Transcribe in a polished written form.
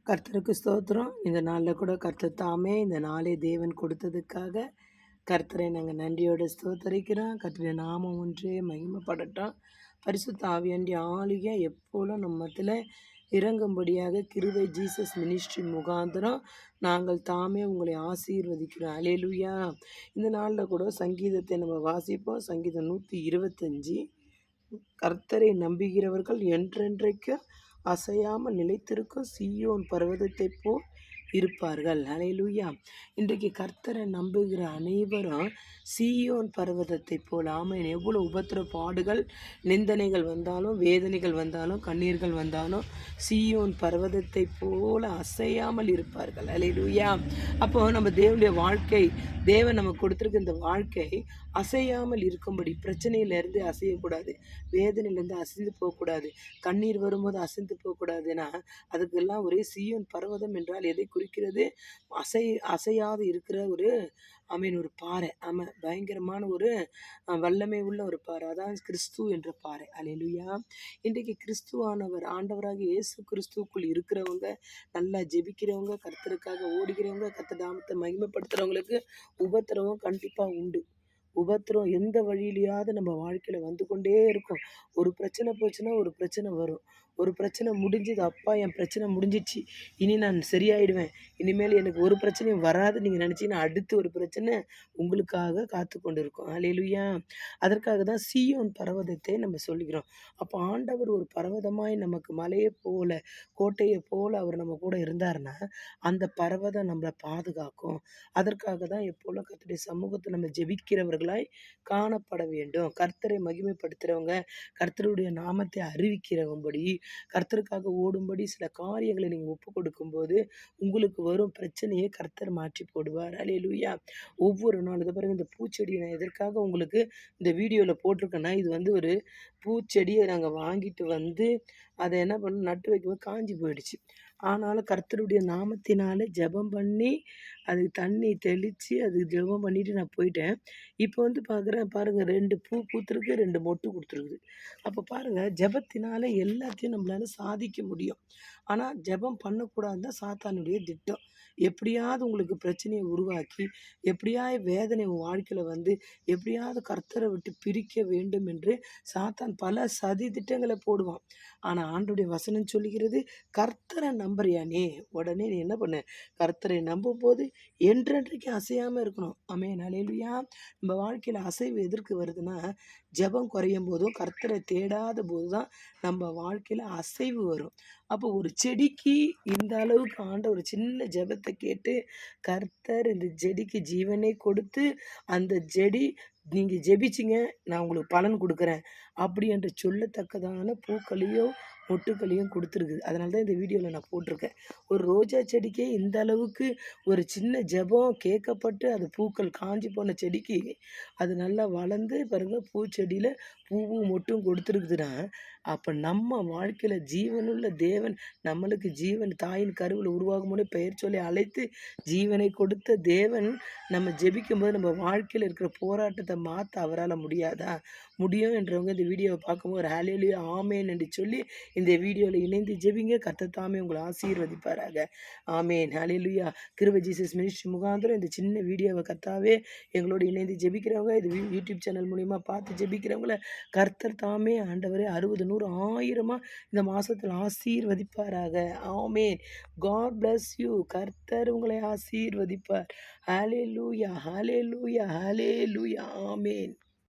கர்த்தருக்கு ஸ்தோத்திரம். இந்த நாளில் கூட கர்த்தர் தாமே இந்த நாளை தேவன் கொடுத்ததுக்காக கர்த்தரை நாங்கள் நன்றியோடு ஸ்தோத்தரிக்கிறோம். கர்த்தருடைய நாமம் ஒன்றே மகிமைப்படட்டும். பரிசுத்த ஆவியாண்டிய ஆளுகை எப்போதும் நம்ம மத்தியில் இறங்கும்படியாக கிருபை ஜீசஸ் மினிஸ்ட்ரி முகாந்திரம் நாங்கள் தாமே உங்களை ஆசீர்வதிக்கிறோம். அல்லேலூயா. இந்த நாளில் கூட சங்கீதத்தை நம்ம வாசிப்போம். சங்கீதம் 125. கர்த்தரை நம்புகிறவர்கள் என்றென்றைக்கு அசையாமல் நிலைத்திருக்கும் சீயோன் பர்வதத்தைப் போல் இருப்பார்கள். அல்லேலூயா. இன்றைக்கு கர்த்தரை நம்புகிற அனைவரும் சீயோன் பர்வதத்தைப் போல். ஆமென். எவ்வளோ உபத்திர பாடுகள் நிந்தனைகள் வந்தாலும் வேதனைகள் வந்தாலும் கண்ணீர்கள் வந்தாலும் சீயோன் பர்வதத்தைப் போல அசையாமல் இருப்பார்கள். அல்லேலூயா. அப்போ நம்ம தேவனுடைய வாழ்க்கை, தேவன் நமக்கு கொடுத்துருக்க இந்த வாழ்க்கை அசையாமல் இருக்கும்படி, பிரச்சனையிலேருந்து அசையக்கூடாது, வேதனையிலேருந்து அசைந்து போகக்கூடாது, கண்ணீர் வரும்போது அசைந்து போகக்கூடாதுன்னா அதுக்கெல்லாம் ஒரே சீயோன் பர்வதம் என்றால் எதை குறிக்கிறது? அசையாது இருக்கிற ஒரு ஒரு பாறை. பயங்கரமான ஒரு வல்லமை உள்ள ஒரு பாறை. அதான் கிறிஸ்து என்ற பாறை. அல்லேலூயா. இன்றைக்கு கிறிஸ்துவானவர், ஆண்டவராக இயேசு கிறிஸ்துவுக்குள் இருக்கிறவங்க, நல்லா ஜெபிக்கிறவங்க, கர்த்தருக்காக ஓடுகிறவங்க, கர்த்தர் நாமத்தை மகிமைப்படுத்துகிறவங்களுக்கு உபத்திரவம் கண்டிப்பாக உண்டு. உபத்திரம் எந்த வழியிலையாவது நம்ம வாழ்க்கையில் வந்து கொண்டே இருக்கும். ஒரு பிரச்சனை போச்சுன்னா ஒரு பிரச்சனை வரும். ஒரு பிரச்சனை முடிஞ்சது, அப்பா என் பிரச்சனை முடிஞ்சிச்சு, இனி நான் சரியாயிடுவேன், இனிமேல் எனக்கு ஒரு பிரச்சனையும் வராது நீங்கள் நினச்சிங்கன்னா அடுத்து ஒரு பிரச்சனை உங்களுக்காக காத்து கொண்டு இருக்கும். அல்லேலூயா. அதற்காக தான் சீயோன் பர்வதத்தை நம்ம சொல்லுகிறோம். அப்போ ஆண்டவர் ஒரு பர்வதமாய் நமக்கு மலையை போல, கோட்டையை போல அவர் நம்ம கூட இருந்தாருன்னா அந்த பர்வதம் நம்மளை பாதுகாக்கும். அதற்காக தான் எப்போதும் கர்த்தருடைய சமூகத்தை நம்ம ஜெபிக்கிறவர்களாய் காணப்பட வேண்டும். கர்த்தரை மகிமைப்படுத்துகிறவங்க, கர்த்தருடைய நாமத்தை அறிவிக்கிறவம்படி, கர்த்தருக்காக ஓடும்படி சில காரியங்களை நீங்கள் ஒப்பு கொடுக்கும்போது உங்களுக்கு வரும் பிரச்சனையை கர்த்தர் மாற்றி போடுவார். அல்லேலூயா. ஒவ்வொரு நாள் இதை பாருங்க, இந்த பூச்செடியை நான் எதற்காக உங்களுக்கு இந்த வீடியோவில் போட்டிருக்கேன்னா, இது ஒரு பூச்செடியை நாங்கள் வாங்கிட்டு வந்து அதை என்ன பண்ண நட்டு வைக்கும்போது காஞ்சி போயிடுச்சு. ஆனாலும் கர்த்தருடைய நாமத்தினால ஜெபம் பண்ணி அதுக்கு தண்ணி தெளித்து அதுக்கு ஜெபம் பண்ணிவிட்டு நான் போயிட்டேன். இப்போ பார்க்குறேன் பாருங்கள், 2 பூ பூத்துருக்கு, 2 மொட்டு கொடுத்துருக்குது. அப்போ பாருங்கள், ஜெபத்தினால எல்லாத்தையும் நம்மளால சாதிக்க முடியும். ஆனால் ஜெபம் பண்ணக்கூடாது தான் சாத்தானுடைய திட்டம். எப்படியாவது உங்களுக்கு பிரச்சனையை உருவாக்கி, எப்படியாவது வேதனை உங்கள் வாழ்க்கையில் எப்படியாவது கர்த்தரை விட்டு பிரிக்க வேண்டும் என்று சாத்தான் பல சதி திட்டங்களை போடுவான். ஆனால் ஆண்டவருடைய வசனம் சொல்லுகிறது, கர்த்தரை நம்புறியானே, உடனே நீ என்ன பண்ண, கர்த்தரை நம்பும்போது என்றென்றைக்கு அசையாமல் இருக்கணும். ஆமென். அல்லேலூயா. நம்ம வாழ்க்கையில் அசைவு எதற்கு வருதுன்னா, ஜெபம் குறையும் போதும் கர்த்தரை தேடாத போது தான் நம்ம வாழ்க்கையில் அசைவு வரும். அப்போ ஒரு செடிக்கு இந்த அளவுக்கு ஆண்டவர் சின்ன ஜெபத்தை கேட்டு கர்த்தர் இந்த செடிக்கு ஜீவனை கொடுத்து, அந்த செடி நீங்கள் ஜெபிச்சிங்க, நான் உங்களுக்கு பலன் கொடுக்குறேன் அப்படி என்று சொல்லத்தக்கதான பூக்களையும் மொட்டுக்களையும் கொடுத்துருக்குது. அதனால தான் இந்த வீடியோவில் நான் போட்டிருக்கேன். ஒரு ரோஜா செடிக்கே இந்த அளவுக்கு ஒரு சின்ன ஜெபம் கேட்கப்பட்டு அது பூக்கள் காஞ்சி போன செடிக்கு அது நல்லா வளர்ந்து பாருங்கள், பூச்செடியில் பூவும் மொட்டும் கொடுத்துருக்குதுன்னா, அப்போ நம்ம வாழ்க்கையில் ஜீவனுள்ள தேவன் நம்மளுக்கு ஜீவன் தாயின் கருவில் உருவாகும் போது பெயர் சொல்லி அழைத்து ஜீவனை கொடுத்த தேவன் நம்ம ஜெபிக்கும்போது நம்ம வாழ்க்கையில் இருக்கிற போராட்டத்தை மாற்ற அவரால் முடியாதா? முடியும் என்றவங்க இந்த வீடியோவை பார்க்கும்போது ஒரு ஹல்லேலூயா ஆமேன் என்று சொல்லி இந்த வீடியோவில் இணைந்து ஜெபிங்க. கர்த்தர் தாமே உங்களை ஆசீர்வதிப்பாராக. ஆமேன். ஹல்லேலூயா. கிருபை ஜீசஸ் மினிஸ்ட்ரி முகாந்திரம் இந்த சின்ன வீடியோவை கர்த்தாவே எங்களோடு இணைந்து ஜெபிக்கிறவங்க, இது யூடியூப் சேனல் மூலிமா பார்த்து ஜெபிக்கிறவங்கள கர்த்தர் தாமே ஆண்டவரே 60, 100, 1000 இந்த மாதத்தில் ஆசீர்வதிப்பாராக. ஆமேன். God bless you. கர்த்தர் உங்களை ஆசீர்வதிப்பார். ஹல்லேலூயா, ஹல்லேலூயா, ஹல்லேலூயா. ஆமேன்.